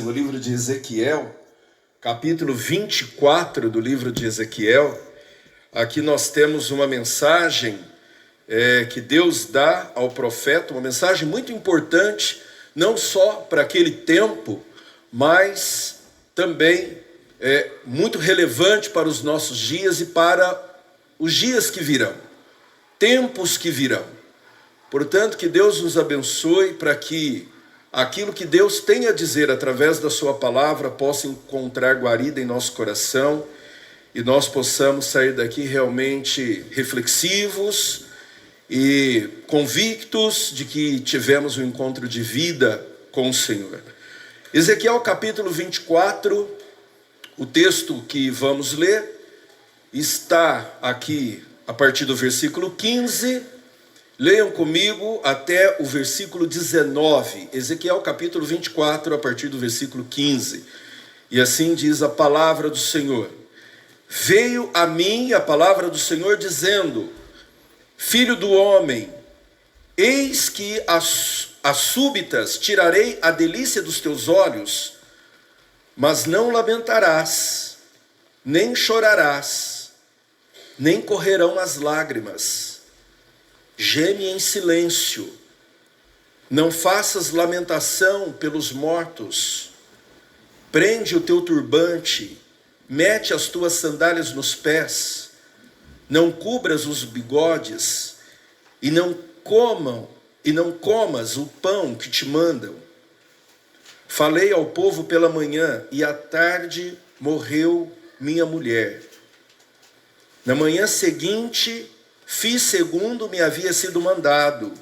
no livro de Ezequiel, capítulo 24 do livro de Ezequiel. Aqui nós temos uma mensagem que Deus dá ao profeta, uma mensagem muito importante, não só para aquele tempo, mas também muito relevante para os nossos dias e para os dias que virão, tempos que virão. Portanto, que Deus nos abençoe para que aquilo que Deus tem a dizer através da sua palavra possa encontrar guarida em nosso coração e nós possamos sair daqui realmente reflexivos e convictos de que tivemos um encontro de vida com o Senhor. Ezequiel capítulo 24, o texto que vamos ler está aqui a partir do versículo 15. Leiam comigo até o versículo 19, Ezequiel capítulo 24, a partir do versículo 15. E assim diz a palavra do Senhor. Veio a mim a palavra do Senhor dizendo: Filho do homem, eis que as súbitas tirarei a delícia dos teus olhos, mas não lamentarás, nem chorarás, nem correrão as lágrimas. Geme em silêncio, não faças lamentação pelos mortos, prende o teu turbante, mete as tuas sandálias nos pés, não cubras os bigodes, e não comas o pão que te mandam. Falei ao povo pela manhã, e à tarde morreu minha mulher. Na manhã seguinte, fiz segundo me havia sido mandado.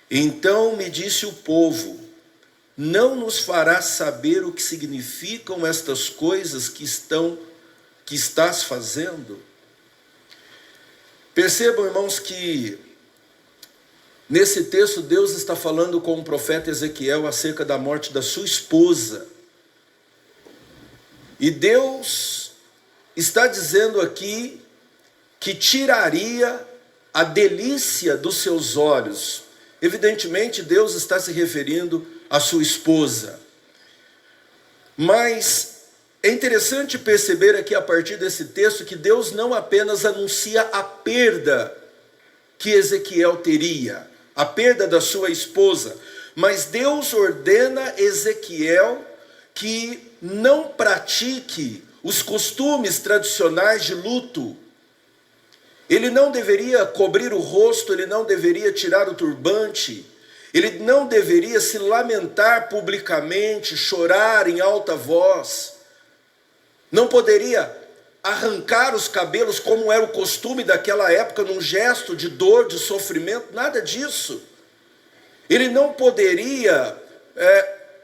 Então me disse o povo: não nos farás saber o que significam estas coisas que estás fazendo? Percebam, irmãos, que nesse texto Deus está falando com o profeta Ezequiel acerca da morte da sua esposa. E Deus está dizendo aqui que tiraria a delícia dos seus olhos. Evidentemente, Deus está se referindo à sua esposa. Mas é interessante perceber aqui a partir desse texto que Deus não apenas anuncia a perda que Ezequiel teria, a perda da sua esposa, mas Deus ordena Ezequiel que não pratique os costumes tradicionais de luto. Ele não deveria cobrir o rosto, ele não deveria tirar o turbante, ele não deveria se lamentar publicamente, chorar em alta voz, não poderia arrancar os cabelos como era o costume daquela época, num gesto de dor, de sofrimento, nada disso. Ele não poderia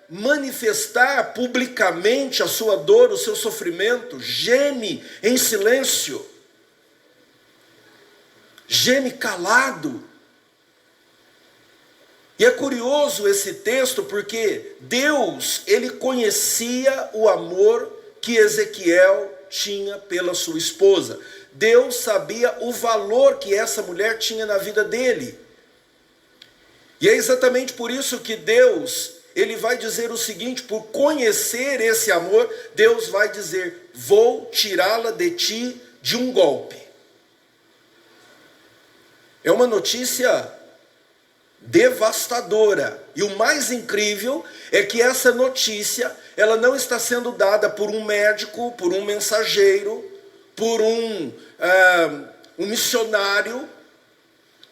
manifestar publicamente a sua dor, o seu sofrimento, geme em silêncio. Geme calado. E é curioso esse texto porque Deus, ele conhecia o amor que Ezequiel tinha pela sua esposa. Deus sabia o valor que essa mulher tinha na vida dele. E é exatamente por isso que Deus, ele vai dizer o seguinte: por conhecer esse amor, Deus vai dizer: vou tirá-la de ti de um golpe. É uma notícia devastadora. E o mais incrível é que essa notícia, ela não está sendo dada por um médico, por um mensageiro, por um missionário.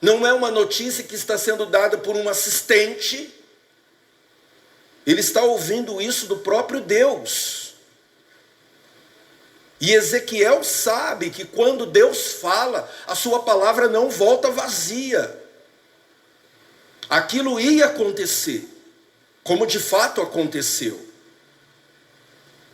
Não é uma notícia que está sendo dada por um assistente. Ele está ouvindo isso do próprio Deus. E Ezequiel sabe que quando Deus fala, a sua palavra não volta vazia. Aquilo ia acontecer, como de fato aconteceu.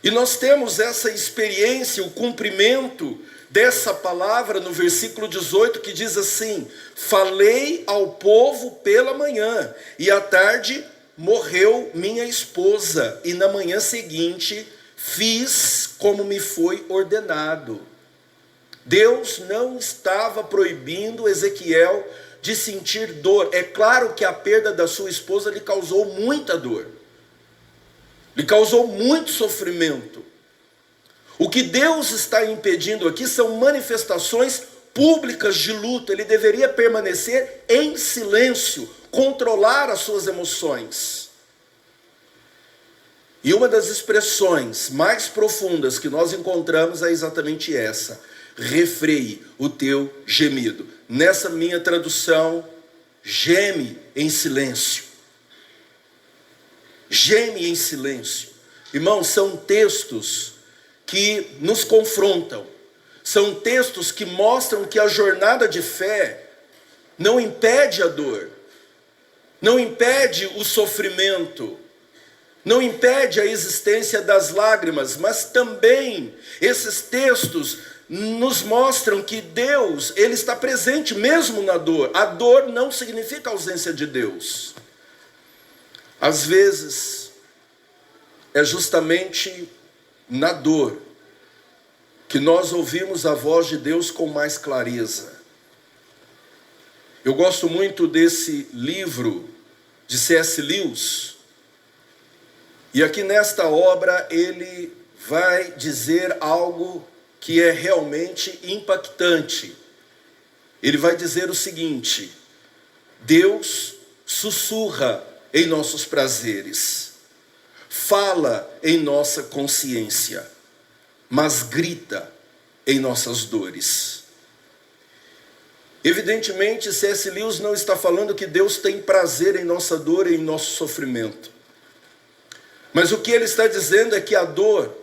E nós temos essa experiência, o cumprimento dessa palavra no versículo 18, que diz assim: falei ao povo pela manhã, e à tarde morreu minha esposa, e na manhã seguinte fiz como me foi ordenado. Deus não estava proibindo Ezequiel de sentir dor. É claro que a perda da sua esposa lhe causou muita dor. lhe causou muito sofrimento. O que Deus está impedindo aqui são manifestações públicas de luto. Ele deveria permanecer em silêncio, controlar as suas emoções. E uma das expressões mais profundas que nós encontramos é exatamente essa: refreie o teu gemido. Nessa minha tradução, geme em silêncio. Geme em silêncio. Irmãos, são textos que nos confrontam. São textos que mostram que a jornada de fé não impede a dor, não impede o sofrimento, não impede a existência das lágrimas, mas também esses textos nos mostram que Deus, Ele está presente mesmo na dor. A dor não significa ausência de Deus. Às vezes, é justamente na dor que nós ouvimos a voz de Deus com mais clareza. Eu gosto muito desse livro de C.S. Lewis, e aqui nesta obra ele vai dizer algo que é realmente impactante. Ele vai dizer o seguinte: Deus sussurra em nossos prazeres, fala em nossa consciência, mas grita em nossas dores. Evidentemente, C.S. Lewis não está falando que Deus tem prazer em nossa dor e em nosso sofrimento. Mas o que ele está dizendo é que a dor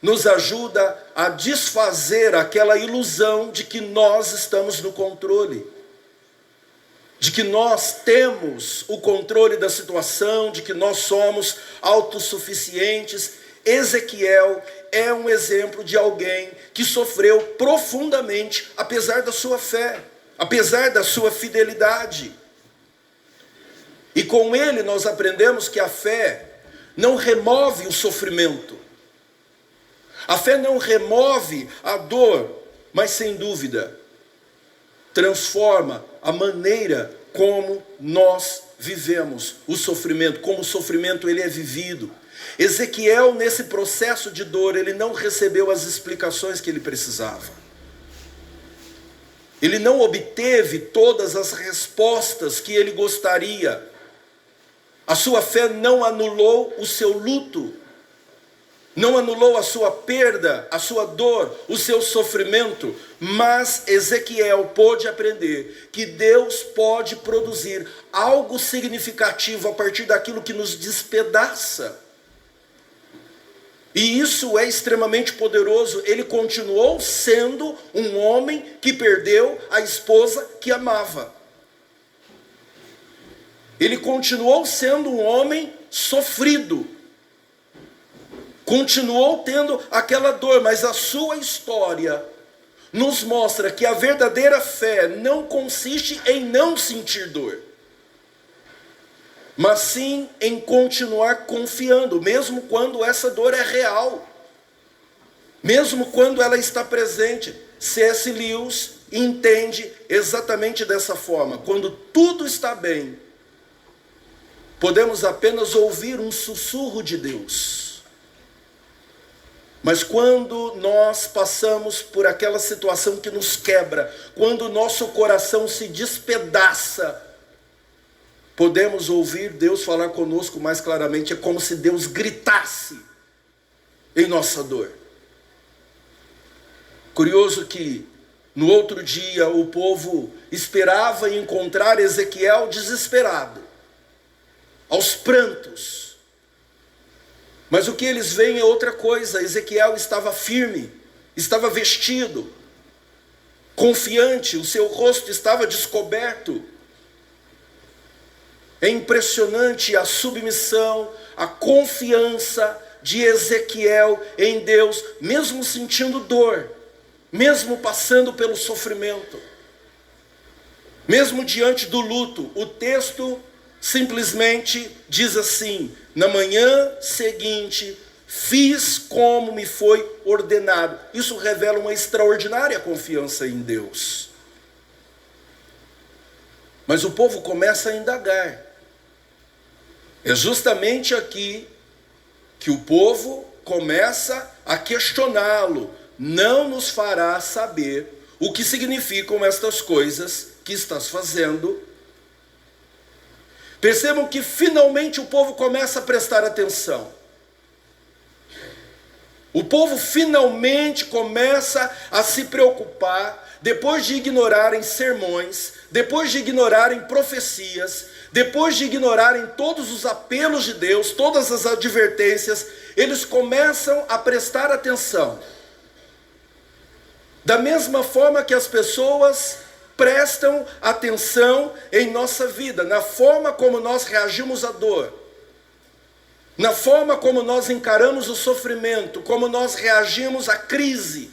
nos ajuda a desfazer aquela ilusão de que nós estamos no controle, de que nós temos o controle da situação, de que nós somos autossuficientes. Ezequiel é um exemplo de alguém que sofreu profundamente, apesar da sua fé, apesar da sua fidelidade. E com ele nós aprendemos que a fé não remove o sofrimento. A fé não remove a dor, mas sem dúvida transforma a maneira como nós vivemos o sofrimento, como o sofrimento ele é vivido. Ezequiel, nesse processo de dor, ele não recebeu as explicações que ele precisava. Ele não obteve todas as respostas que ele gostaria. A sua fé não anulou o seu luto, não anulou a sua perda, a sua dor, o seu sofrimento, mas Ezequiel pôde aprender que Deus pode produzir algo significativo a partir daquilo que nos despedaça. E isso é extremamente poderoso. Ele continuou sendo um homem que perdeu a esposa que amava. Ele continuou sendo um homem sofrido. Continuou tendo aquela dor, mas a sua história nos mostra que a verdadeira fé não consiste em não sentir dor, mas sim em continuar confiando, mesmo quando essa dor é real, mesmo quando ela está presente. C.S. Lewis entende exatamente dessa forma. Quando tudo está bem, podemos apenas ouvir um sussurro de Deus. Mas quando nós passamos por aquela situação que nos quebra, quando o nosso coração se despedaça, podemos ouvir Deus falar conosco mais claramente. É como se Deus gritasse em nossa dor. Curioso que no outro dia o povo esperava encontrar Ezequiel desesperado, aos prantos. Mas o que eles veem é outra coisa. Ezequiel estava firme, estava vestido, confiante, o seu rosto estava descoberto. É impressionante a submissão, a confiança de Ezequiel em Deus, mesmo sentindo dor, mesmo passando pelo sofrimento, mesmo diante do luto. O texto simplesmente diz assim: na manhã seguinte, fiz como me foi ordenado. Isso revela uma extraordinária confiança em Deus. Mas o povo começa a indagar. É justamente aqui que o povo começa a questioná-lo, não nos fará saber o que significam estas coisas que estás fazendo. Percebam que finalmente o povo começa a prestar atenção. O povo finalmente começa a se preocupar, depois de ignorarem sermões, depois de ignorarem profecias, depois de ignorarem todos os apelos de Deus, todas as advertências, eles começam a prestar atenção. Da mesma forma que as pessoas prestam atenção em nossa vida, na forma como nós reagimos à dor, na forma como nós encaramos o sofrimento, como nós reagimos à crise.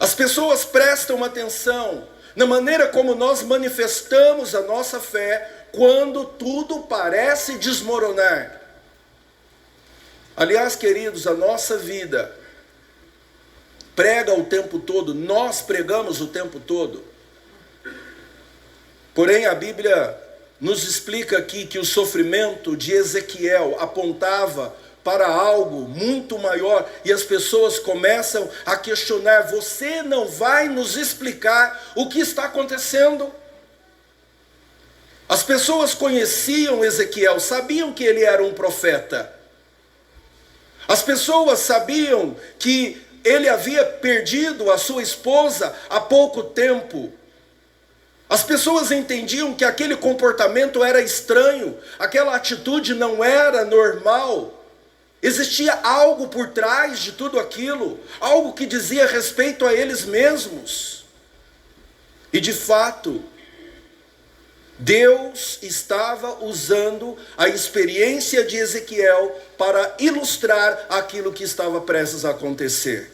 As pessoas prestam atenção na maneira como nós manifestamos a nossa fé quando tudo parece desmoronar. Aliás, queridos, a nossa vida prega o tempo todo, nós pregamos o tempo todo. Porém, a Bíblia nos explica aqui que o sofrimento de Ezequiel apontava para algo muito maior, e as pessoas começam a questionar: você não vai nos explicar o que está acontecendo? As pessoas conheciam Ezequiel, sabiam que ele era um profeta. As pessoas sabiam que ele havia perdido a sua esposa há pouco tempo. As pessoas entendiam que aquele comportamento era estranho, aquela atitude não era normal. Existia algo por trás de tudo aquilo, algo que dizia respeito a eles mesmos. E de fato, Deus estava usando a experiência de Ezequiel para ilustrar aquilo que estava prestes a acontecer.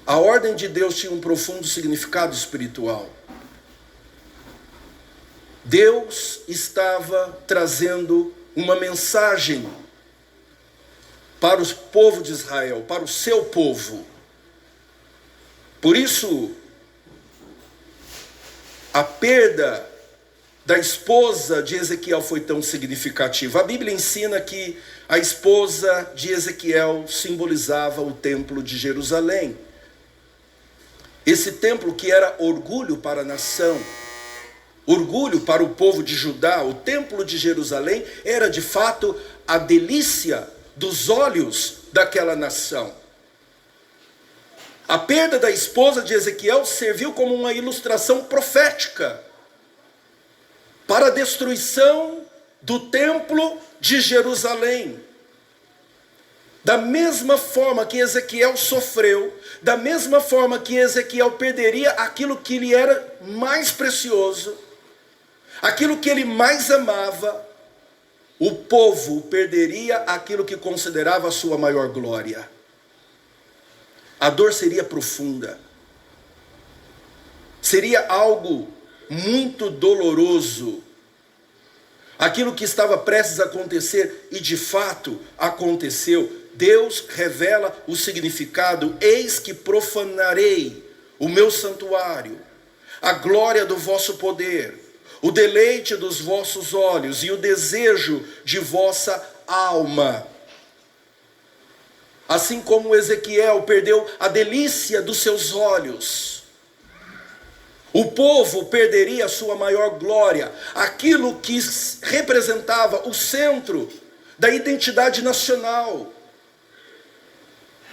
A ordem de Deus tinha um profundo significado espiritual. Deus estava trazendo uma mensagem para o povo de Israel, para o seu povo. Por isso, a perda da esposa de Ezequiel foi tão significativa. A Bíblia ensina que a esposa de Ezequiel simbolizava o templo de Jerusalém. Esse templo que era orgulho para a nação, orgulho para o povo de Judá, o templo de Jerusalém era de fato a delícia dos olhos daquela nação. A perda da esposa de Ezequiel serviu como uma ilustração profética para a destruição do templo de Jerusalém. Da mesma forma que Ezequiel sofreu, da mesma forma que Ezequiel perderia aquilo que lhe era mais precioso, aquilo que ele mais amava, o povo perderia aquilo que considerava a sua maior glória. A dor seria profunda. Seria algo muito doloroso. Aquilo que estava prestes a acontecer, e de fato aconteceu. Deus revela o significado: eis que profanarei o meu santuário, a glória do vosso poder, o deleite dos vossos olhos e o desejo de vossa alma. Assim como Ezequiel perdeu a delícia dos seus olhos, o povo perderia a sua maior glória, aquilo que representava o centro da identidade nacional,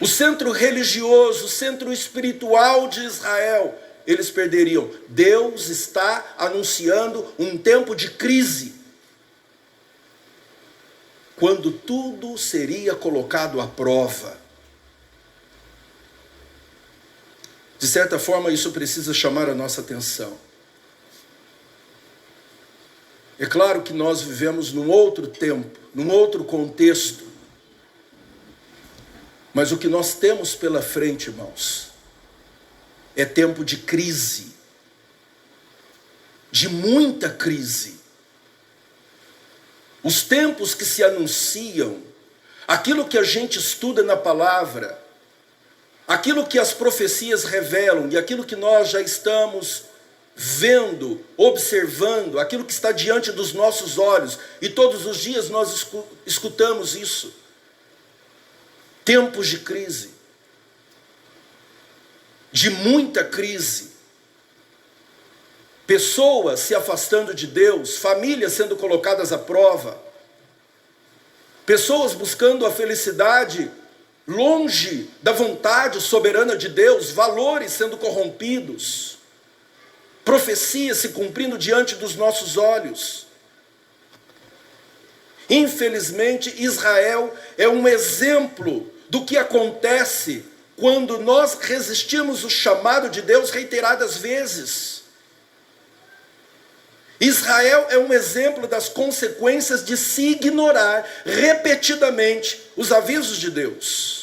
o centro religioso, o centro espiritual de Israel. Eles perderiam. Deus está anunciando um tempo de crise, quando tudo seria colocado à prova. De certa forma, isso precisa chamar a nossa atenção. É claro que nós vivemos num outro tempo, num outro contexto, mas o que nós temos pela frente, irmãos, é tempo de crise, de muita crise. Os tempos que se anunciam, aquilo que a gente estuda na palavra, aquilo que as profecias revelam e aquilo que nós já estamos vendo, observando aquilo que está diante dos nossos olhos, e todos os dias nós escutamos isso. Tempos de crise, de muita crise, pessoas se afastando de Deus, famílias sendo colocadas à prova, pessoas buscando a felicidade longe da vontade soberana de Deus, valores sendo corrompidos, profecias se cumprindo diante dos nossos olhos. Infelizmente, Israel é um exemplo do que acontece quando nós resistimos o chamado de Deus reiteradas vezes. Israel é um exemplo das consequências de se ignorar repetidamente os avisos de Deus.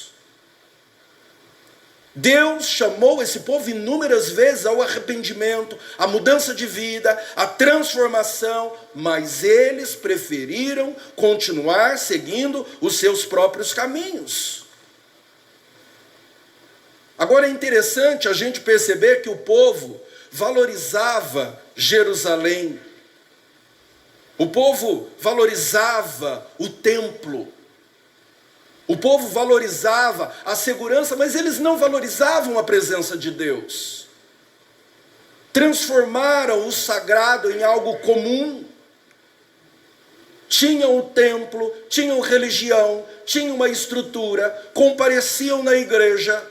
Deus chamou esse povo inúmeras vezes ao arrependimento, à mudança de vida, à transformação, mas eles preferiram continuar seguindo os seus próprios caminhos. Agora é interessante a gente perceber que o povo valorizava Jerusalém, o povo valorizava o templo, o povo valorizava a segurança, mas eles não valorizavam a presença de Deus. Transformaram o sagrado em algo comum. Tinham o templo, tinham religião, tinham uma estrutura, compareciam na igreja,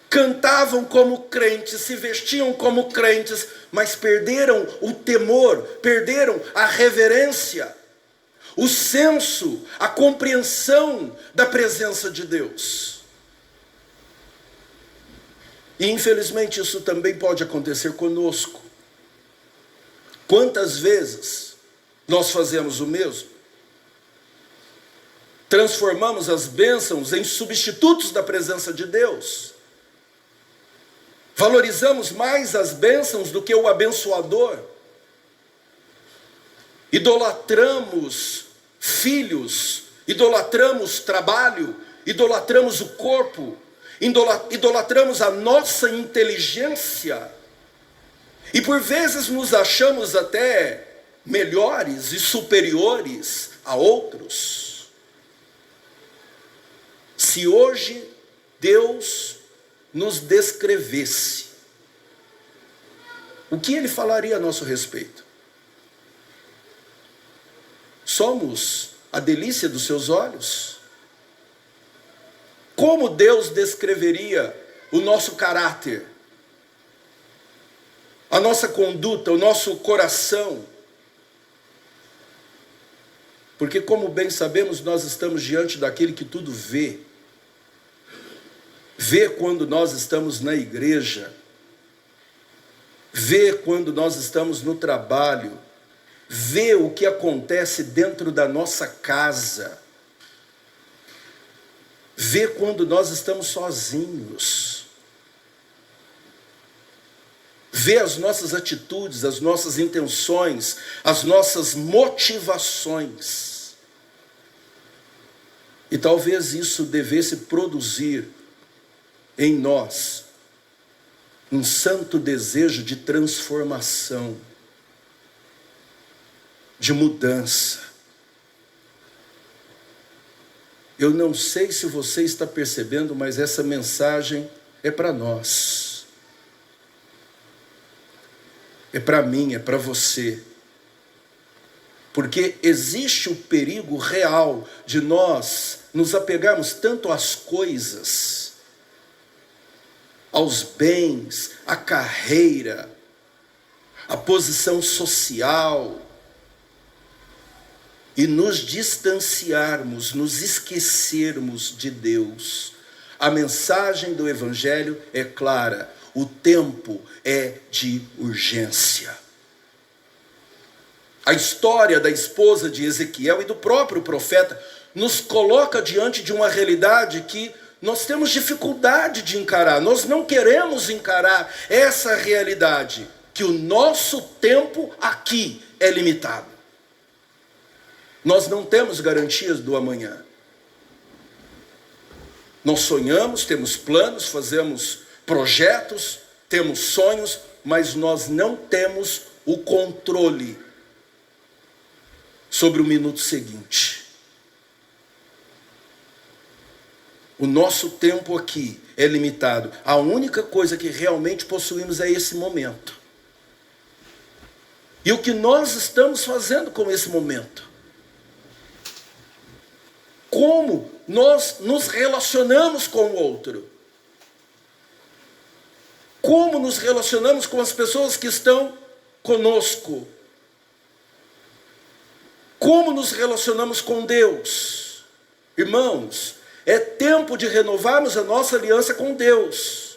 cantavam como crentes, se vestiam como crentes, mas perderam o temor, perderam a reverência, o senso, a compreensão da presença de Deus. E infelizmente isso também pode acontecer conosco. Quantas vezes nós fazemos o mesmo? Transformamos as bênçãos em substitutos da presença de Deus. Valorizamos mais as bênçãos do que o abençoador. Idolatramos filhos, idolatramos trabalho, idolatramos o corpo, idolatramos a nossa inteligência, e por vezes nos achamos até melhores e superiores a outros. Se hoje Deus nos descrevesse, o que Ele falaria a nosso respeito? Somos a delícia dos seus olhos? Como Deus descreveria o nosso caráter, a nossa conduta, o nosso coração? Porque, como bem sabemos, nós estamos diante daquele que tudo vê. Vê quando nós estamos na igreja, vê quando nós estamos no trabalho, vê o que acontece dentro da nossa casa, vê quando nós estamos sozinhos, vê as nossas atitudes, as nossas intenções, as nossas motivações. E talvez isso devesse produzir em nós um santo desejo de transformação, de mudança. Eu não sei se você está percebendo, mas essa mensagem é para nós. É para mim, é para você. Porque existe o perigo real de nós nos apegarmos tanto às coisas, aos bens, à carreira, à posição social, e nos distanciarmos, nos esquecermos de Deus. A mensagem do Evangelho é clara: o tempo é de urgência. A história da esposa de Ezequiel e do próprio profeta nos coloca diante de uma realidade que nós temos dificuldade de encarar. Nós não queremos encarar essa realidade, que o nosso tempo aqui é limitado. Nós não temos garantias do amanhã. Nós sonhamos, temos planos, fazemos projetos, temos sonhos, mas nós não temos o controle sobre o minuto seguinte. O nosso tempo aqui é limitado. A única coisa que realmente possuímos é esse momento. E o que nós estamos fazendo com esse momento? Como nós nos relacionamos com o outro? Como nos relacionamos com as pessoas que estão conosco? Como nos relacionamos com Deus? Irmãos, é tempo de renovarmos a nossa aliança com Deus.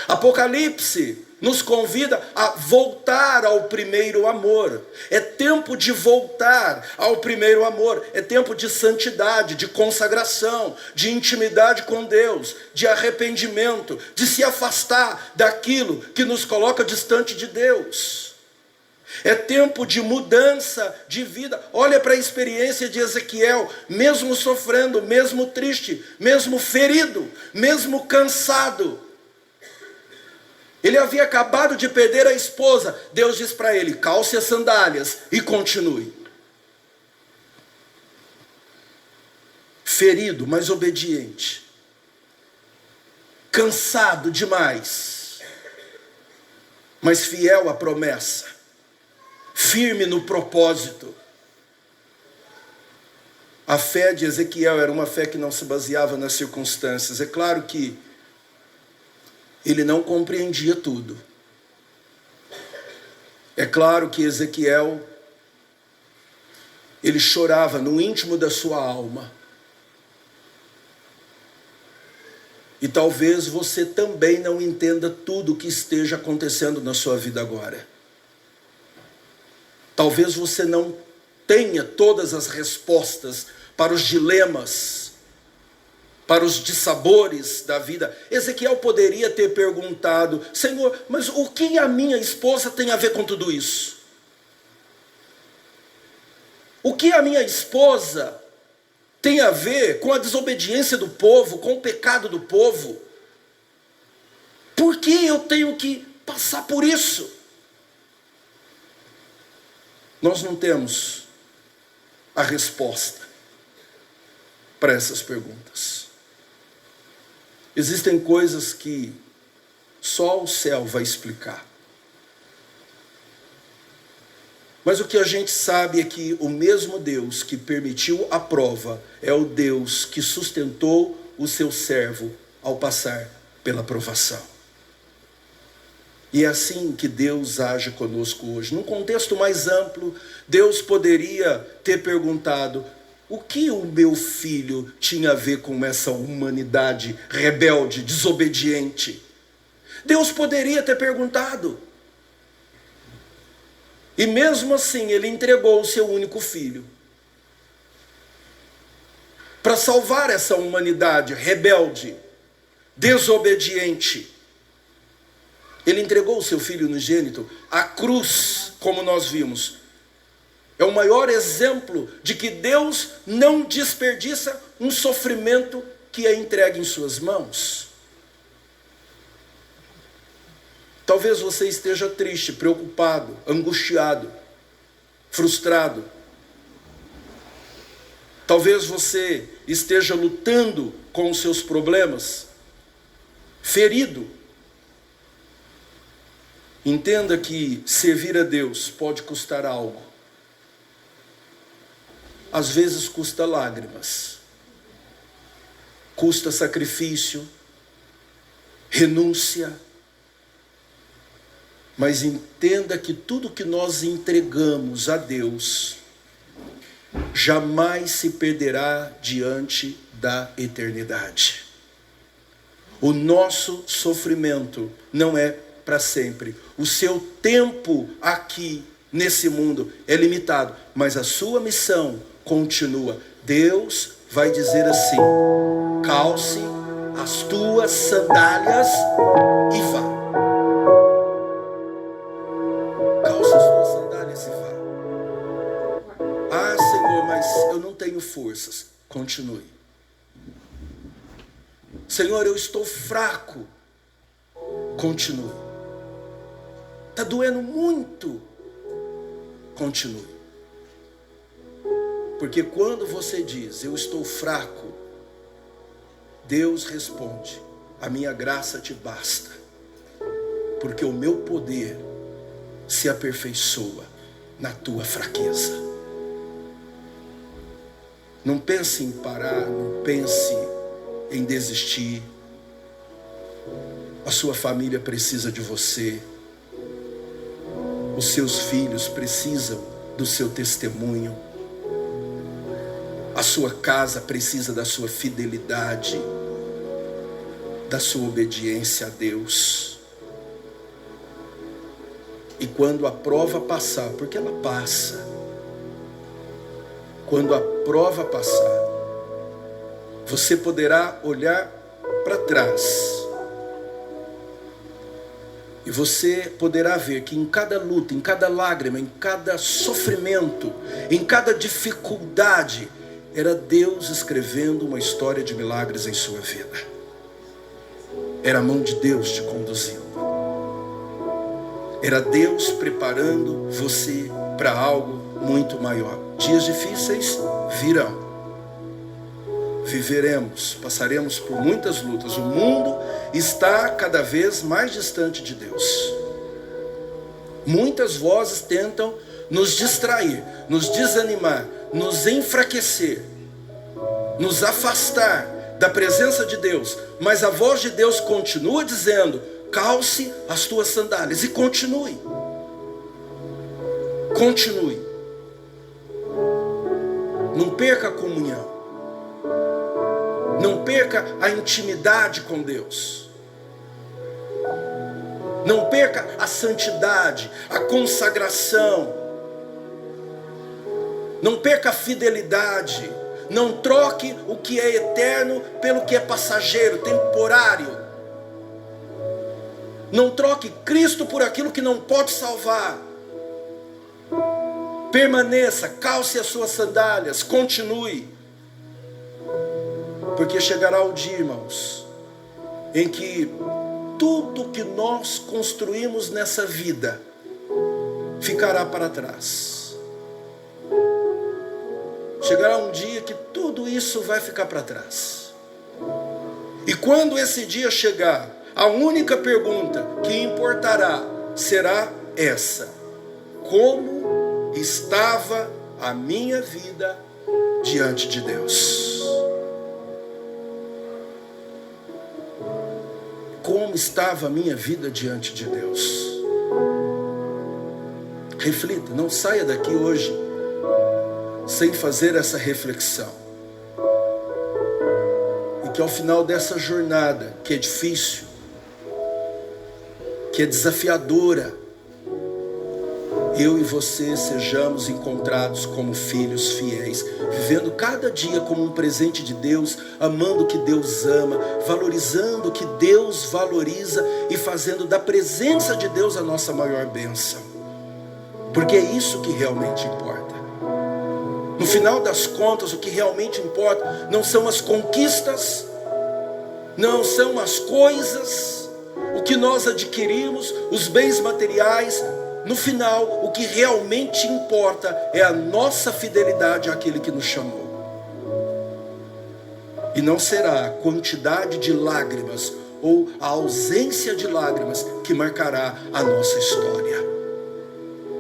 Apocalipse nos convida a voltar ao primeiro amor. É tempo de voltar ao primeiro amor. É tempo de santidade, de consagração, de intimidade com Deus, de arrependimento, de se afastar daquilo que nos coloca distante de Deus. É tempo de mudança de vida. Olha para a experiência de Ezequiel, mesmo sofrendo, mesmo triste, mesmo ferido, mesmo cansado. Ele havia acabado de perder a esposa. Deus diz para ele: calce as sandálias e continue. Ferido, mas obediente. Cansado demais, mas fiel à promessa. Firme no propósito. A fé de Ezequiel era uma fé que não se baseava nas circunstâncias. É claro que ele não compreendia tudo. É claro que Ezequiel, ele chorava no íntimo da sua alma. E talvez você também não entenda tudo o que esteja acontecendo na sua vida agora. Talvez você não tenha todas as respostas para os dilemas, para os dissabores da vida. Ezequiel poderia ter perguntado: Senhor, mas o que a minha esposa tem a ver com tudo isso? O que a minha esposa tem a ver com a desobediência do povo, com o pecado do povo? Por que eu tenho que passar por isso? Nós não temos a resposta para essas perguntas. Existem coisas que só o céu vai explicar. Mas o que a gente sabe é que o mesmo Deus que permitiu a prova é o Deus que sustentou o seu servo ao passar pela provação. E é assim que Deus age conosco hoje. Num contexto mais amplo, Deus poderia ter perguntado: o que o meu filho tinha a ver com essa humanidade rebelde, desobediente? Deus poderia ter perguntado. E mesmo assim, ele entregou o seu único filho para salvar essa humanidade rebelde, desobediente. Ele entregou o seu filho unigênito. A cruz, como nós vimos, é o maior exemplo de que Deus não desperdiça um sofrimento que é entregue em suas mãos. Talvez você esteja triste, preocupado, angustiado, frustrado. Talvez você esteja lutando com os seus problemas, ferido. Entenda que servir a Deus pode custar algo. Às vezes custa lágrimas, custa sacrifício, renúncia. Mas entenda que tudo que nós entregamos a Deus jamais se perderá diante da eternidade. O nosso sofrimento não é para sempre. O seu tempo aqui nesse mundo é limitado, mas a sua missão continua. Deus vai dizer assim: calce as tuas sandálias e vá. Calce as tuas sandálias e vá. Ah, Senhor, mas eu não tenho forças. Continue. Senhor, eu estou fraco. Continue. Está doendo muito. Continue. Porque quando você diz, eu estou fraco, Deus responde, a minha graça te basta. Porque o meu poder se aperfeiçoa na tua fraqueza. Não pense em parar, não pense em desistir. A sua família precisa de você. Os seus filhos precisam do seu testemunho. A sua casa precisa da sua fidelidade, da sua obediência a Deus. E quando a prova passar, porque ela passa, quando a prova passar, você poderá olhar para trás e você poderá ver que em cada luta, em cada lágrima, em cada sofrimento, em cada dificuldade, era Deus escrevendo uma história de milagres em sua vida. Era a mão de Deus te conduzindo. Era Deus preparando você para algo muito maior. Dias difíceis virão. Viveremos, passaremos por muitas lutas. O mundo está cada vez mais distante de Deus. Muitas vozes tentam nos distrair, nos desanimar, nos enfraquecer, nos afastar da presença de Deus. Mas a voz de Deus continua dizendo, calce as tuas sandálias e continue. Continue. Não perca a comunhão. Não perca a intimidade com Deus. Não perca a santidade, a consagração. Não perca a fidelidade. Não troque o que é eterno pelo que é passageiro, temporário. Não troque Cristo por aquilo que não pode salvar. Permaneça, calce as suas sandálias, continue. Porque chegará o dia, irmãos, em que tudo que nós construímos nessa vida ficará para trás. Chegará um dia que tudo isso vai ficar para trás. E quando esse dia chegar, a única pergunta que importará será essa: como estava a minha vida diante de Deus? Como estava a minha vida diante de Deus? Reflita, não saia daqui hoje sem fazer essa reflexão. E que ao final dessa jornada, que é difícil, que é desafiadora, eu e você sejamos encontrados como filhos fiéis, vivendo cada dia como um presente de Deus, amando o que Deus ama, valorizando o que Deus valoriza e fazendo da presença de Deus a nossa maior bênção. Porque é isso que realmente importa. No final das contas, o que realmente importa não são as conquistas, não são as coisas, o que nós adquirimos, os bens materiais. No final, o que realmente importa é a nossa fidelidade àquele que nos chamou. E não será a quantidade de lágrimas ou a ausência de lágrimas que marcará a nossa história,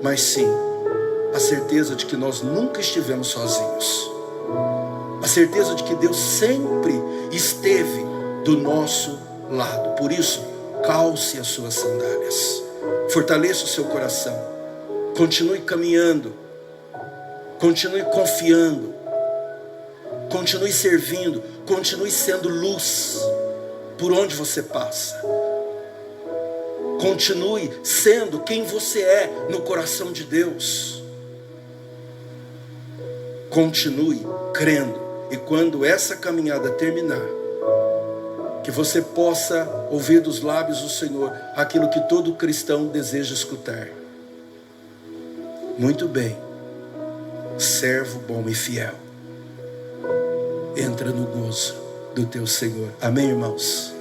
mas sim a certeza de que nós nunca estivemos sozinhos. A certeza de que Deus sempre esteve do nosso lado. Por isso, calce as suas sandálias. Fortaleça o seu coração. Continue caminhando. Continue confiando. Continue servindo. Continue sendo luz por onde você passa. Continue sendo quem você é no coração de Deus. Continue crendo. E quando essa caminhada terminar, que você possa ouvir dos lábios do Senhor aquilo que todo cristão deseja escutar. Muito bem, servo bom e fiel. Entra no gozo do teu Senhor. Amém, irmãos?